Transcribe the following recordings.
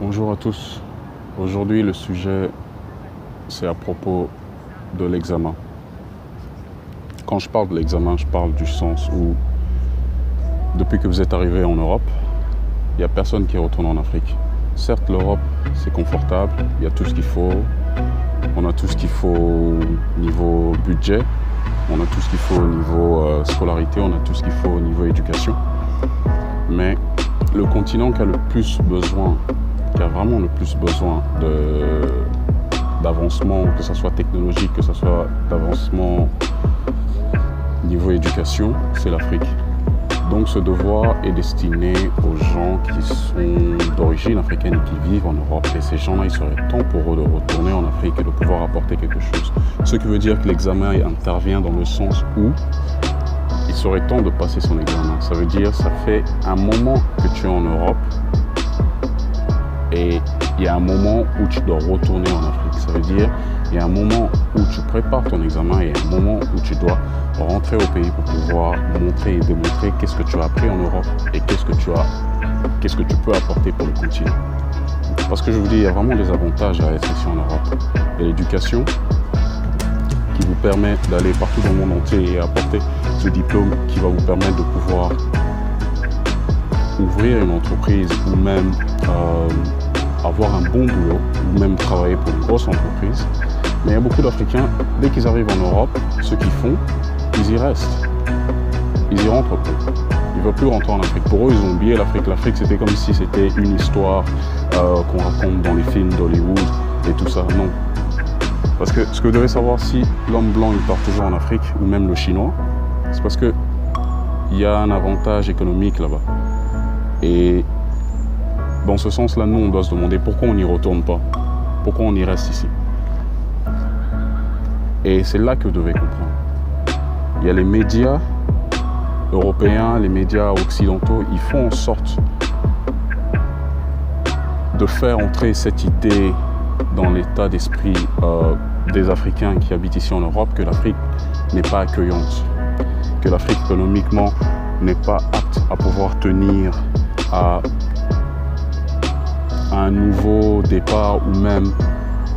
Bonjour à tous. Aujourd'hui, le sujet, c'est à propos de l'examen. Quand je parle de l'examen, je parle du sens où, depuis que vous êtes arrivé en Europe, il n'y a personne qui retourne en Afrique. Certes, l'Europe, c'est confortable, il y a tout ce qu'il faut. On a tout ce qu'il faut au niveau budget, on a tout ce qu'il faut au niveau scolarité, on a tout ce qu'il faut au niveau éducation. Mais le continent qui a le plus besoin, qui a vraiment le plus besoin d'avancement, que ce soit technologique, que ce soit d'avancement niveau éducation, c'est l'Afrique. Donc ce devoir est destiné aux gens qui sont d'origine africaine et qui vivent en Europe. Et ces gens-là, il serait temps pour eux de retourner en Afrique et de pouvoir apporter quelque chose. Ce qui veut dire que l'examen intervient dans le sens où il serait temps de passer son examen. Ça veut dire que ça fait un moment que tu es en Europe et il y a un moment où tu dois retourner en Afrique. Ça veut dire qu'il y a un moment où tu prépares ton examen et un moment où tu dois rentrer au pays pour pouvoir montrer et démontrer qu'est-ce que tu as appris en Europe et qu'est-ce que tu peux apporter pour le continent. Parce que je vous dis, il y a vraiment des avantages à être ici en Europe. Il y a l'éducation qui vous permet d'aller partout dans le monde entier et apporter ce diplôme qui va vous permettre de pouvoir ouvrir une entreprise ou même avoir un bon boulot ou même travailler pour une grosse entreprise. Mais il y a beaucoup d'Africains, dès qu'ils arrivent en Europe, ce qu'ils font, ils y restent. Ils y rentrent plus. Ils ne veulent plus rentrer en Afrique. Pour eux, ils ont oublié l'Afrique. L'Afrique, c'était comme si c'était une histoire qu'on raconte dans les films d'Hollywood et tout ça. Non. Parce que ce que vous devez savoir, si l'homme blanc il part toujours en Afrique, ou même le chinois, c'est parce qu'il y a un avantage économique là-bas. Et dans ce sens-là, nous, on doit se demander pourquoi on n'y retourne pas. Pourquoi on y reste ici. Et c'est là que vous devez comprendre. Il y a les médias européens, les médias occidentaux, ils font en sorte de faire entrer cette idée dans l'état d'esprit des Africains qui habitent ici en Europe que l'Afrique n'est pas accueillante, que l'Afrique économiquement n'est pas apte à pouvoir tenir à un nouveau départ ou même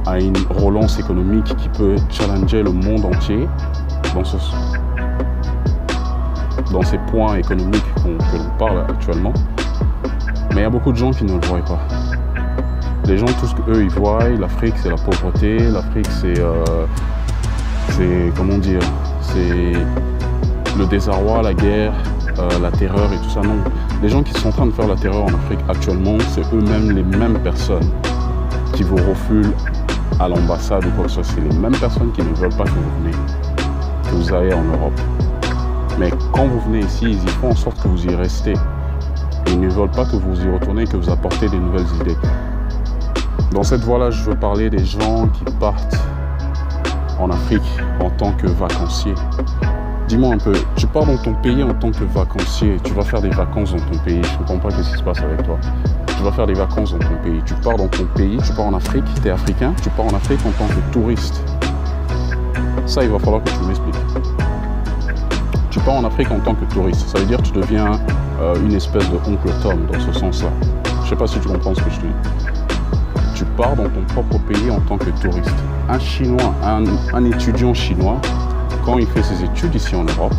à une relance économique qui peut challenger le monde entier dans ces points économiques que l'on parle actuellement. Mais il y a beaucoup de gens qui ne le voient pas. Les gens, tout ce qu'eux ils voient, l'Afrique c'est la pauvreté, l'Afrique c'est comment dire, c'est le désarroi, la guerre, la terreur et tout ça. Non, les gens qui sont en train de faire la terreur en Afrique actuellement, c'est eux-mêmes les mêmes personnes qui vous refoulent à l'ambassade ou quoi que ce soit. C'est les mêmes personnes qui ne veulent pas que vous venez, que vous allez en Europe. Mais quand vous venez ici, ils y font en sorte que vous y restez. Ils ne veulent pas que vous y retournez, que vous apportez des nouvelles idées. Dans cette voie-là, je veux parler des gens qui partent en Afrique en tant que vacanciers. Dis-moi un peu, tu pars dans ton pays en tant que vacancier, tu vas faire des vacances dans ton pays, je ne comprends pas ce qui se passe avec toi. Tu vas faire des vacances dans ton pays, tu pars dans ton pays, tu pars en Afrique, tu es africain, tu pars en Afrique en tant que touriste. Ça, il va falloir que tu m'expliques. Tu pars en Afrique en tant que touriste, ça veut dire que tu deviens une espèce de oncle Tom dans ce sens-là. Je ne sais pas si tu comprends ce que je te dis. Tu pars dans ton propre pays en tant que touriste. Un Chinois, un étudiant chinois, quand il fait ses études ici en Europe,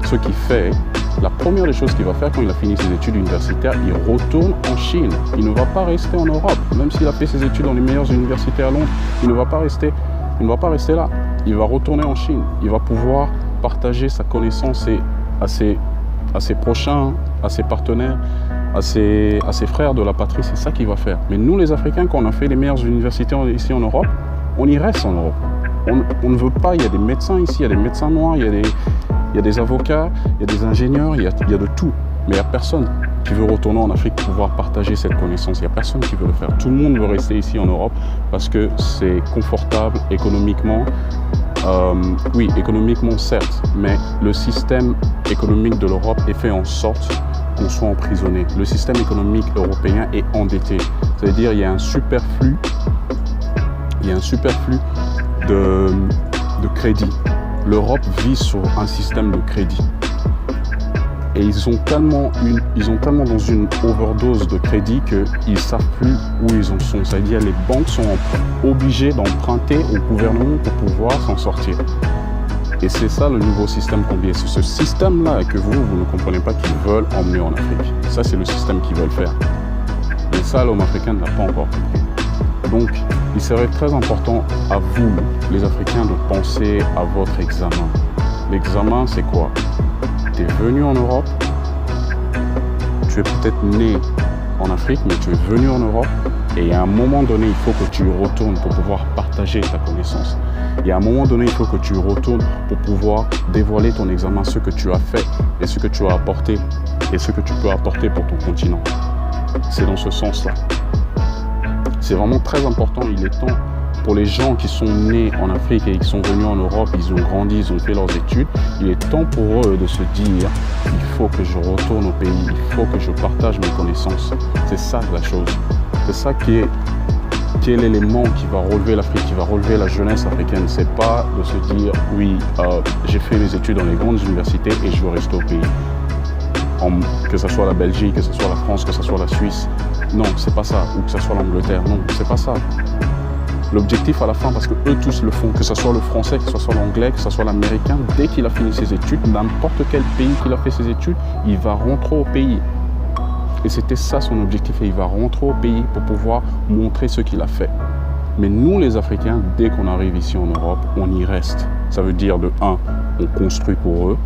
ce qu'il fait, la première des choses qu'il va faire quand il a fini ses études universitaires, il retourne en Chine. Il ne va pas rester en Europe. Même s'il a fait ses études dans les meilleures universités à Londres, il ne va pas rester là. Il va retourner en Chine. Il va pouvoir partager sa connaissance à ses prochains, à ses partenaires, à ses frères de la patrie. C'est ça qu'il va faire. Mais nous, les Africains, quand on a fait les meilleures universités ici en Europe, on y reste en Europe. On ne veut pas, il y a des médecins ici, il y a des médecins noirs, il y a des avocats, il y a des ingénieurs, il y a de tout. Mais il n'y a personne qui veut retourner en Afrique pour pouvoir partager cette connaissance. Il n'y a personne qui veut le faire. Tout le monde veut rester ici en Europe parce que c'est confortable économiquement. Oui, économiquement certes, mais le système économique de l'Europe est fait en sorte qu'on soit emprisonné. Le système économique européen est endetté. C'est-à-dire qu'il y a un superflu de crédit. L'Europe vit sur un système de crédit. Et ils sont tellement dans une overdose de crédit qu'ils ne savent plus où ils en sont. C'est-à-dire les banques sont obligées d'emprunter au gouvernement pour pouvoir s'en sortir. Et c'est ça le nouveau système qu'on vit. C'est ce système-là que vous ne comprenez pas qu'ils veulent emmener en Afrique. Ça, c'est le système qu'ils veulent faire. Mais ça, l'homme africain n'a pas encore compris. Donc, il serait très important à vous, les Africains, de penser à votre examen. L'examen, c'est quoi? Tu es venu en Europe, tu es peut-être né en Afrique, mais tu es venu en Europe, et à un moment donné, il faut que tu retournes pour pouvoir partager ta connaissance. Et à un moment donné, il faut que tu retournes pour pouvoir dévoiler ton examen, ce que tu as fait et ce que tu as apporté et ce que tu peux apporter pour ton continent. C'est dans ce sens-là. C'est vraiment très important. Il est temps pour les gens qui sont nés en Afrique et qui sont venus en Europe, ils ont grandi, ils ont fait leurs études. Il est temps pour eux de se dire, il faut que je retourne au pays, il faut que je partage mes connaissances. C'est ça la chose. C'est ça qui est l'élément qui va relever l'Afrique, qui va relever la jeunesse africaine. C'est pas de se dire, oui, j'ai fait mes études dans les grandes universités et je veux rester au pays. Que ce soit la Belgique, que ce soit la France, que ce soit la Suisse. Non, c'est pas ça. Ou que ce soit l'Angleterre. Non, c'est pas ça. L'objectif à la fin, parce que eux tous le font, que ce soit le français, que ce soit l'anglais, que ce soit l'américain, dès qu'il a fini ses études, n'importe quel pays qu'il a fait ses études, il va rentrer au pays. Et c'était ça son objectif, et il va rentrer au pays pour pouvoir montrer ce qu'il a fait. Mais nous les Africains, dès qu'on arrive ici en Europe, on y reste. Ça veut dire de 1, on construit pour eux,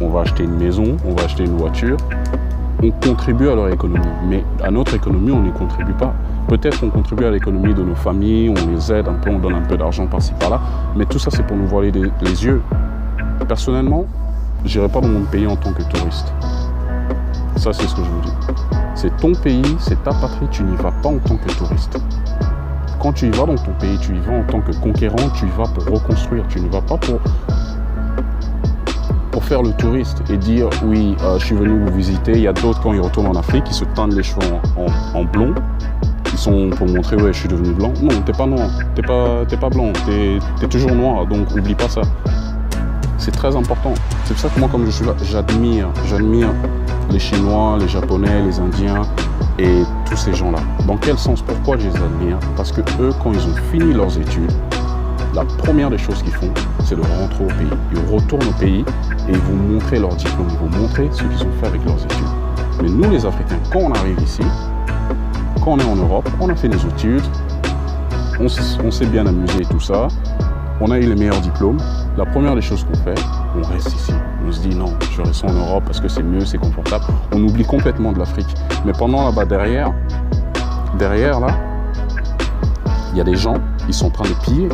on va acheter une maison, on va acheter une voiture, on contribue à leur économie. Mais à notre économie, on n'y contribue pas. Peut-être qu'on contribue à l'économie de nos familles, on les aide un peu, on donne un peu d'argent par-ci par-là, mais tout ça c'est pour nous voiler les yeux. Personnellement, je n'irai pas dans mon pays en tant que touriste. Ça c'est ce que je vous dis. C'est ton pays, c'est ta patrie, tu n'y vas pas en tant que touriste. Quand tu y vas dans ton pays, tu y vas en tant que conquérant, tu y vas pour reconstruire, tu n'y vas pas pour faire le touriste et dire oui, je suis venu vous visiter. Il y a d'autres quand ils retournent en Afrique, ils se teignent les cheveux en blond. Ils sont pour montrer ouais je suis devenu blanc. Non, t'es pas noir, t'es pas blanc, t'es toujours noir, donc oublie pas ça. C'est très important. C'est pour ça que moi comme je suis là, j'admire les Chinois, les Japonais, les Indiens et tous ces gens-là. Dans quel sens? Pourquoi je les admire? Parce que eux, quand ils ont fini leurs études, la première des choses qu'ils font, c'est de rentrer au pays. Ils retournent au pays et ils vont montrer leur diplôme, ils vont montrer ce qu'ils ont fait avec leurs études. Mais nous les Africains, quand on arrive ici, quand on est en Europe, on a fait des études, on s'est bien amusé et tout ça, on a eu les meilleurs diplômes. La première des choses qu'on fait, on reste ici. On se dit non, je reste en Europe parce que c'est mieux, c'est confortable. On oublie complètement de l'Afrique. Mais pendant là-bas derrière là, il y a des gens, ils sont en train de piller.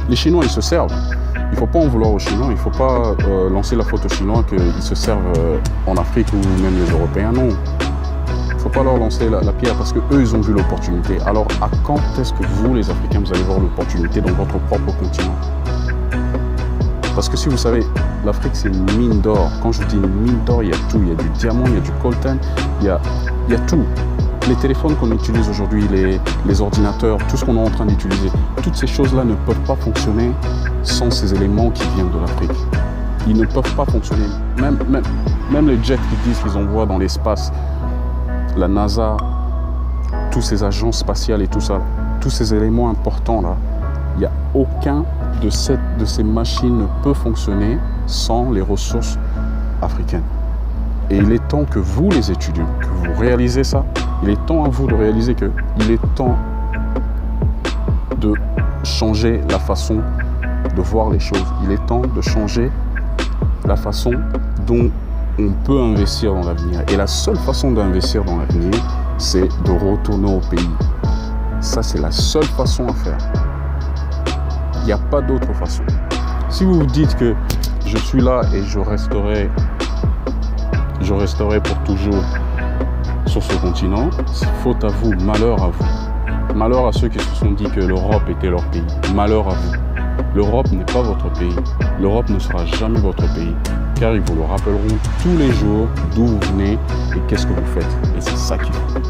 Les Chinois, ils se servent. Il ne faut pas en vouloir aux Chinois, il ne faut pas lancer la faute aux Chinois qu'ils se servent en Afrique ou même les Européens. Non. Il ne faut pas leur lancer la pierre parce qu'eux, ils ont vu l'opportunité. Alors, à quand est-ce que vous, les Africains, vous allez voir l'opportunité dans votre propre continent? Parce que si vous savez, l'Afrique, c'est une mine d'or. Quand je vous dis une mine d'or, il y a tout. Il y a du diamant, il y a du coltan, il y a tout. Les téléphones qu'on utilise aujourd'hui, les ordinateurs, tout ce qu'on est en train d'utiliser, toutes ces choses-là ne peuvent pas fonctionner sans ces éléments qui viennent de l'Afrique. Ils ne peuvent pas fonctionner. Même les jets qui disent qu'ils envoient dans l'espace, la NASA, tous ces agences spatiales et tout ça, tous ces éléments importants-là, il n'y a aucun de ces machines ne peut fonctionner sans les ressources africaines. Et il est temps que vous, les étudiants, que vous réalisez ça. Il est temps à vous de réaliser qu'il est temps de changer la façon de voir les choses. Il est temps de changer la façon dont on peut investir dans l'avenir. Et la seule façon d'investir dans l'avenir, c'est de retourner au pays. Ça, c'est la seule façon à faire. Il n'y a pas d'autre façon. Si vous vous dites que je suis là et je resterai pour toujours sur ce continent, c'est faute à vous, malheur à vous. Malheur à ceux qui se sont dit que l'Europe était leur pays. Malheur à vous. L'Europe n'est pas votre pays. L'Europe ne sera jamais votre pays. Car ils vous le rappelleront tous les jours d'où vous venez et qu'est-ce que vous faites. Et c'est ça qu'il faut.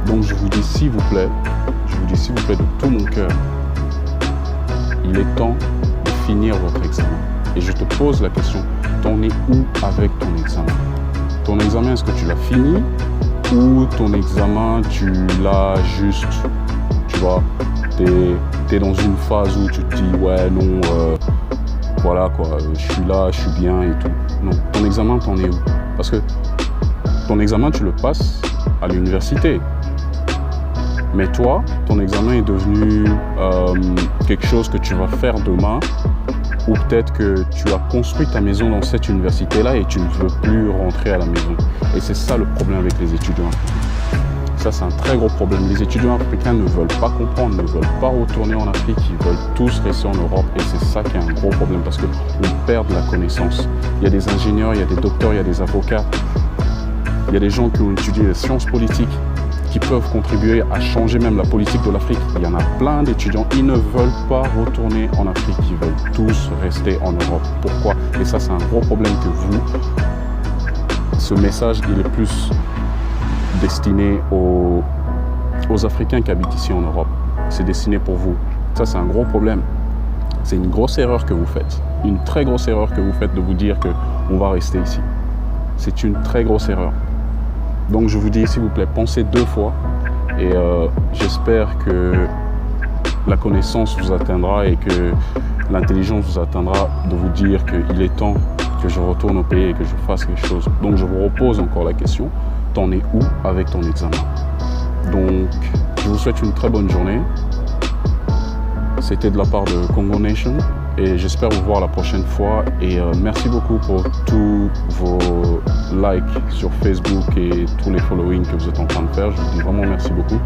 Donc je vous dis s'il vous plaît de tout mon cœur, il est temps de finir votre examen. Et je te pose la question, t'en es où avec ton examen? ton examen, est-ce que tu l'as fini ou ton examen, tu l'as juste, tu vois, t'es dans une phase où tu te dis, ouais, non, voilà quoi, je suis là, je suis bien et tout. Non, ton examen, t'en es où? Parce que ton examen, tu le passes à l'université. Mais toi, ton examen est devenu quelque chose que tu vas faire demain, ou peut-être que tu as construit ta maison dans cette université-là et tu ne veux plus rentrer à la maison. Et c'est ça le problème avec les étudiants africains. Ça, c'est un très gros problème. Les étudiants africains ne veulent pas comprendre, ne veulent pas retourner en Afrique, ils veulent tous rester en Europe. Et c'est ça qui est un gros problème parce qu'on perd de la connaissance. Il y a des ingénieurs, il y a des docteurs, il y a des avocats, il y a des gens qui ont étudié les sciences politiques, qui peuvent contribuer à changer même la politique de l'Afrique. Il y en a plein d'étudiants, ils ne veulent pas retourner en Afrique, ils veulent tous rester en Europe. Pourquoi? Et ça, c'est un gros problème que vous, ce message, il est plus destiné aux Africains qui habitent ici en Europe. C'est destiné pour vous. Ça, c'est un gros problème. C'est une grosse erreur que vous faites. Une très grosse erreur que vous faites de vous dire qu'on va rester ici. C'est une très grosse erreur. Donc je vous dis, s'il vous plaît, pensez 2 fois et j'espère que la connaissance vous atteindra et que l'intelligence vous atteindra de vous dire qu'il est temps que je retourne au pays et que je fasse quelque chose. Donc je vous repose encore la question, t'en es où avec ton examen? Donc je vous souhaite une très bonne journée. C'était de la part de Congo Nation et j'espère vous voir la prochaine fois et merci beaucoup pour tous vos likes sur Facebook et tous les followings que vous êtes en train de faire. Je vous dis vraiment merci beaucoup.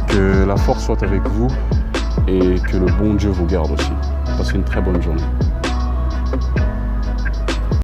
Que la force soit avec vous et que le bon Dieu vous garde aussi. Passez une très bonne journée.